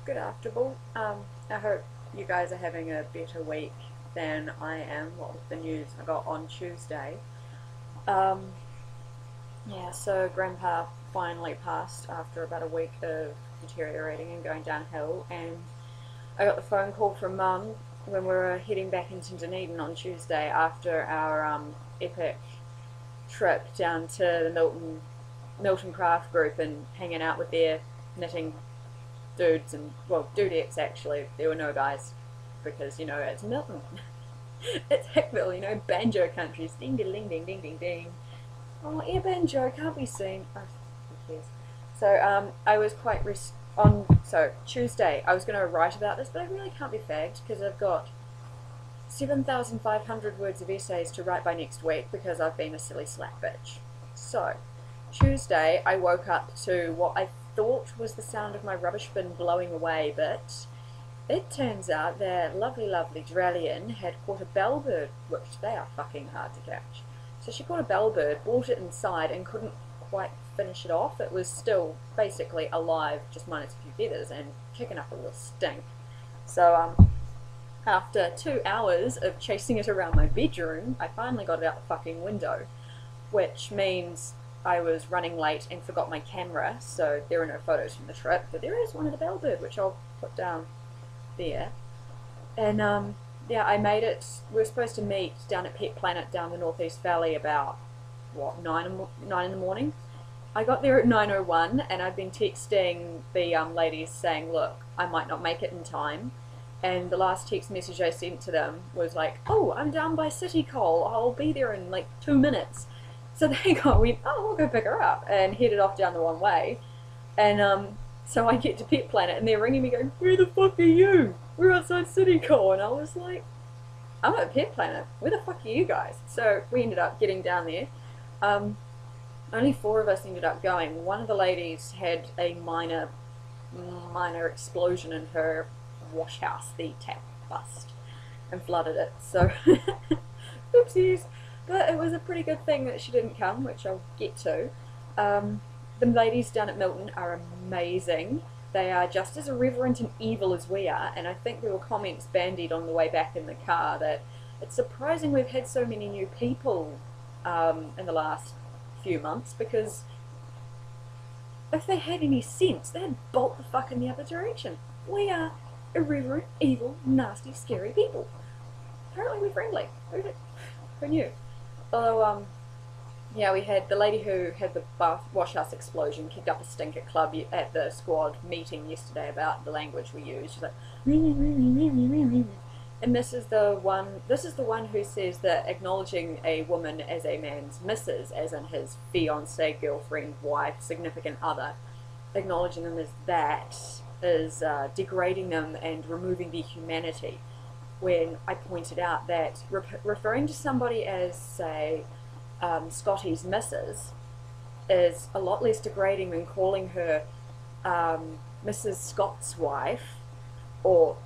good afternoon. I hope you guys are having a better week than I am. What with the news I got on Tuesday. Um, yeah, so Grandpa finally passed after about a week of deteriorating and going downhill, and I got the phone call from Mum when we were heading back into Dunedin on Tuesday after our epic trip down to the Milton Craft group and hanging out with their knitting dudes and, well, dudettes actually. There were no guys because, it's Milton. It's Hickville, banjo countries. Ding ding ding ding ding ding ding. Oh, air banjo can't be seen. Oh, who cares? So I was quite so Tuesday I was going to write about this, but I really can't be fagged because I've got 7,500 words of essays to write by next week because I've been a silly slack bitch. So Tuesday I woke up to what I thought was the sound of my rubbish bin blowing away, but it turns out that lovely Drellian had caught a bellbird, which they are fucking hard to catch. So she caught a bellbird, brought it inside, and couldn't quite finish it off. It was still basically alive, just minus a few feathers, and kicking up a real stink. So after 2 hours of chasing it around my bedroom, I finally got it out the fucking window, which means I was running late and forgot my camera, so there are no photos from the trip, but there is one of the bellbird, which I'll put down there. And yeah, I made it. We were supposed to meet down at Pet Planet down the Northeast Valley about, what, 9 in the morning? I got there at 9:01, and I've been texting the ladies saying, look, I might not make it in time. And the last text message I sent to them was like, oh, I'm down by City Coal, I'll be there in like 2 minutes. So they went, oh, we'll go pick her up, and headed off down the wrong way. And so I get to Pet Planet, and they're ringing me going, where the fuck are you? We're outside City Coal. And I was like, I'm at Pet Planet. Where the fuck are you guys? So we ended up getting down there. Only 4 of us ended up going. One of the ladies had a minor explosion in her wash house, the tap bust, and flooded it. So, oopsies. But it was a pretty good thing that she didn't come, which I'll get to. The ladies down at Milton are amazing. They are just as irreverent and evil as we are, and I think there were comments bandied on the way back in the car that it's surprising we've had so many new people in the last few months, because if they had any sense, they'd bolt the fuck in the other direction. We are irreverent, evil, nasty, scary people. Apparently we're friendly. Who knew? Although, yeah, we had the lady who had the wash house explosion kicked up a stink at club at the squad meeting yesterday about the language we use. She's like, and this is the one who says that acknowledging a woman as a man's missus, as in his fiance, girlfriend, wife, significant other, acknowledging them as that is degrading them and removing their humanity. When I pointed out that referring to somebody as, say, Scotty's missus is a lot less degrading than calling her Mrs. Scott's wife or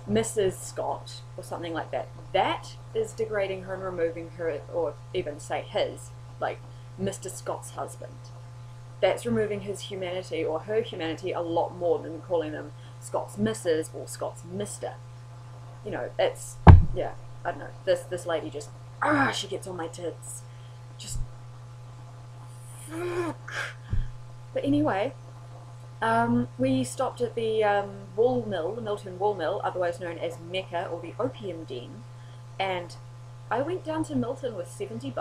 Mrs. Scott or something like that. That is degrading her and removing her, or even say his, like Mr. Scott's husband. That's removing his humanity or her humanity a lot more than calling them Scott's Mrs. or Scott's Mr. It's, yeah, I don't know, this lady just, she gets on my tits, just, fuck. But anyway, we stopped at the wool mill, the Milton Wool Mill, otherwise known as Mecca or the Opium Den, and I went down to Milton with $70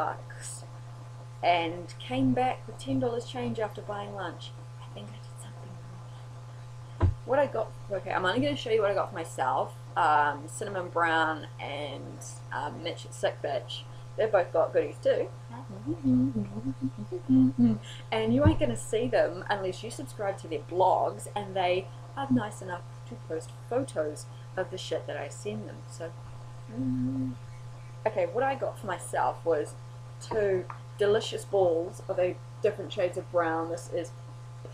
and came back with $10 change after buying lunch. I think I did something wrong. What I got, okay, I'm only going to show you what I got for myself. Cinnamon Brown and Mitch at Sick Bitch, they've both got goodies too. And you ain't going to see them unless you subscribe to their blogs, and they are nice enough to post photos of the shit that I send them. So, okay, what I got for myself was 2 delicious balls of a different shades of brown. This is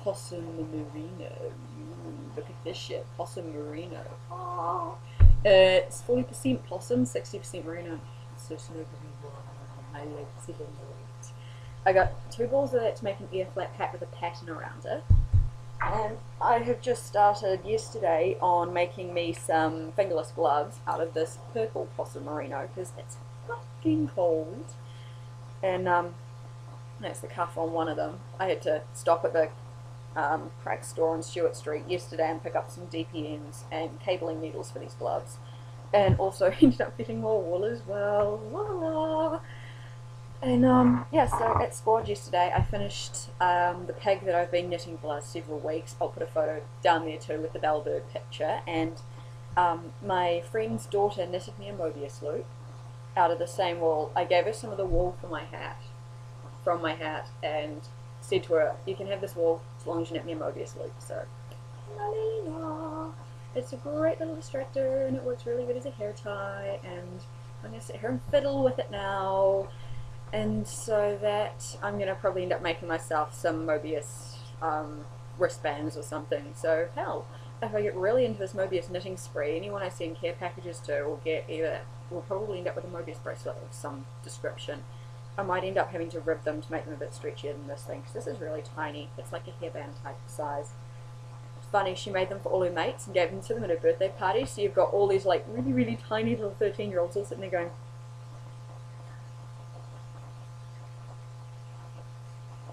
Possum Merino. Look at this shit, Possum Merino. Oh. It's 40% Possum, 60% Merino. It's so smooth. I like it. I got 2 balls of that to make an ear flap hat with a pattern around it. And I have just started yesterday on making me some fingerless gloves out of this purple possum merino because it's fucking cold. And that's the cuff on one of them. I had to stop at the crack store on Stewart Street yesterday and pick up some DPMs and cabling needles for these gloves. And also ended up getting more wool as well. Voila! And yeah, so at Squad yesterday I finished the peg that I've been knitting for the last several weeks. I'll put a photo down there too with the bellbird picture. And my friend's daughter knitted me a Mobius loop out of the same wool. I gave her some of the wool for my hat, from my hat, and said to her, you can have this wool as long as you knit me a Mobius loop. So, it's a great little distractor and it works really good as a hair tie, and I'm going to sit here and fiddle with it now. And so that I'm going to probably end up making myself some Mobius wristbands or something. So hell, if I get really into this Mobius knitting spree, anyone I see in care packages to will get either, will probably end up with a Mobius bracelet of some description. I might end up having to rib them to make them a bit stretchier than this thing, because this is really tiny. It's like a hairband type size. It's funny, she made them for all her mates and gave them to them at her birthday party, so you've got all these like really, really tiny little 13-year-olds all sitting there going,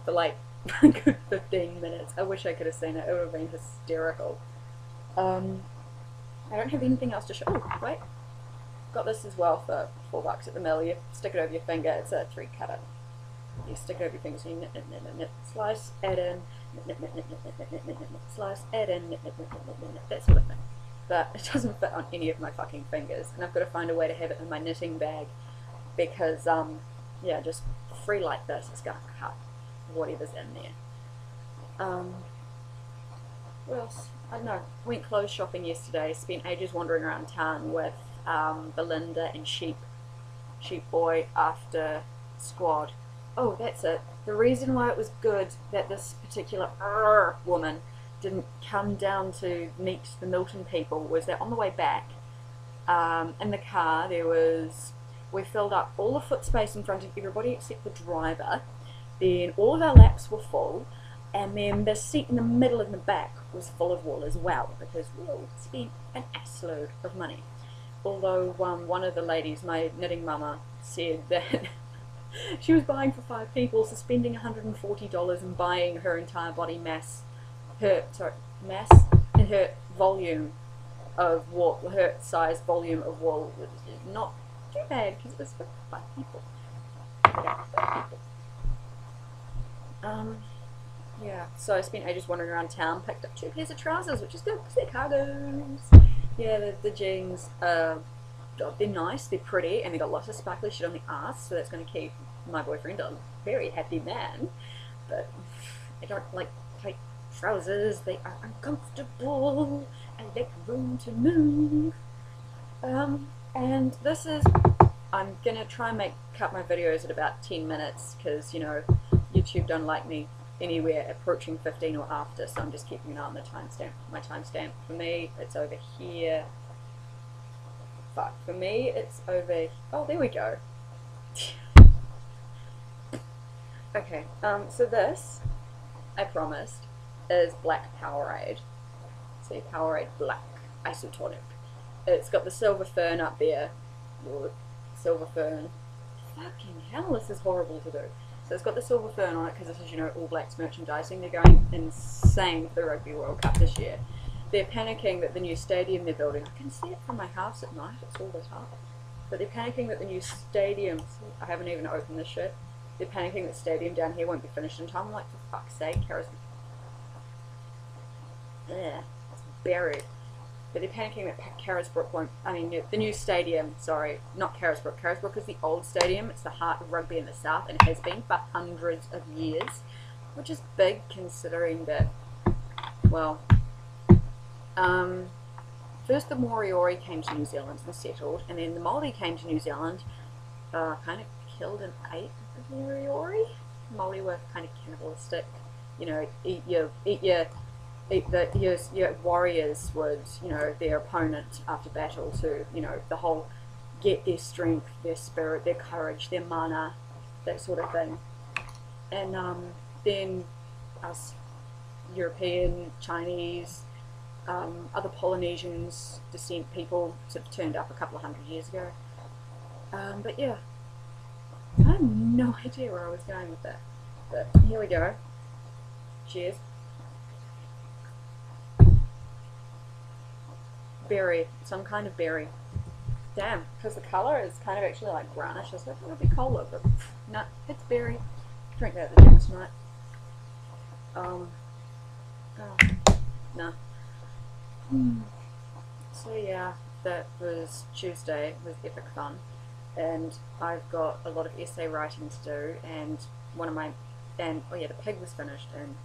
for like a good 15 minutes. I wish I could have seen it. It would have been hysterical. I don't have anything else to show. Oh, wait. Got this as well for $4 at the mill. You stick it over your finger. It's a 3 cutter. You stick it over your finger, so you knit, knit, knit, knit, knit, slice, add in, knit, knit, knit, knit, knit, knit, knit, knit, knit, knit, slice, add in, knit, knit, knit, knit, knit, knit, knit, that sort of thing. But it doesn't fit on any of my fucking fingers, and I've got to find a way to have it in my knitting bag because, yeah, just free like this, it's gonna cut whatever's in there. What else? I don't know. Went clothes shopping yesterday. Spent ages wandering around town with Belinda and Sheep Boy after Squad. Oh, that's it. The reason why it was good that this particular woman didn't come down to meet the Milton people was that on the way back, in the car, we filled up all the foot space in front of everybody except the driver. Then all of our laps were full, and then the seat in the middle and the back was full of wool as well, because we all spent an assload of money. Although one of the ladies, my knitting mama, said that she was buying for 5 people, so spending $140 and buying her entire body mass and her volume of wool, her size volume of wool was not too bad because it was for 5 people. Yeah, so I spent ages wandering around town, picked up 2 pairs of trousers, which is good because they're cargos. Yeah, the jeans, they're nice, they're pretty, and they got lots of sparkly shit on the arse, so that's going to keep my boyfriend a very happy man. But I don't like tight trousers, they are uncomfortable, I like room to move. And this is, I'm going to try and cut my videos at about 10 minutes, because, you know, YouTube don't like me anywhere approaching 15 or after, so I'm just keeping an eye on the timestamp. My timestamp, for me, it's over here. Fuck, for me, it's over, oh, there we go. Okay, so this, I promised, is black Powerade. See, Powerade Black Isotonic. It's got the silver fern up there. Silver fern. Fucking hell, this is horrible to do. So it's got the silver fern on it because this is, you know, All Blacks merchandising. They're going insane for the Rugby World Cup this year. They're panicking that the new stadium they're building, I can see it from my house at night, it's all lit up. But they're panicking that the new stadium, I haven't even opened this shit, they're panicking that the stadium down here won't be finished in time. I'm like, for fuck's sake, it's buried. But they're panicking that Carisbrook won't, I mean, the new stadium, sorry, not Carisbrook. Carisbrook is the old stadium. It's the heart of rugby in the south, and it has been for hundreds of years, which is big considering that, well, first the Moriori came to New Zealand and settled, and then the Māori came to New Zealand, kind of killed and ate the Moriori. Māori were kind of cannibalistic, you know, your warriors would, you know, their opponent after battle to, you know, the whole get their strength, their spirit, their courage, their mana, that sort of thing. And then us European, Chinese, other Polynesians descent people sort of turned up a couple of hundred years ago. But yeah, I have no idea where I was going with that. But here we go. Cheers. Berry, some kind of berry. Damn, because the colour is kind of actually like brownish. I thought it would be cola, but no, it's berry. Drink that at the gym tonight. Oh, no. So yeah, that was Tuesday. It was epic fun, and I've got a lot of essay writing to do. And oh yeah, the pig was finished. And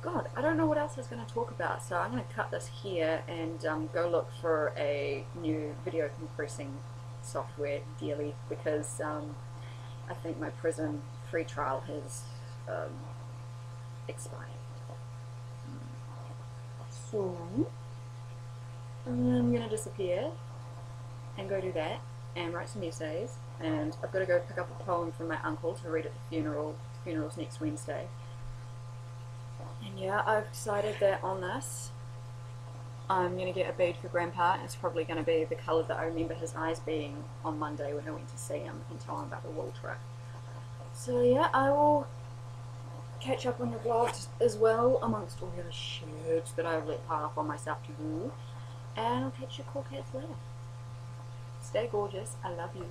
God, I don't know what else I was going to talk about. So I'm going to cut this here and go look for a new video compressing software dearly, because I think my prison free trial has expired. So I'm gonna disappear and go do that and write some essays, and I've got to go pick up a poem from my uncle to read at the funeral. The funeral's next Wednesday. And yeah, I've decided that on this I'm gonna get a bead for Grandpa, and it's probably gonna be the colour that I remember his eyes being on Monday when I went to see him and tell him about the wool trip. So yeah, I will catch up on the vlogs as well, amongst all the other shit that I've let pile up on myself to do. And I'll catch you cool cats later. Stay gorgeous. I love you.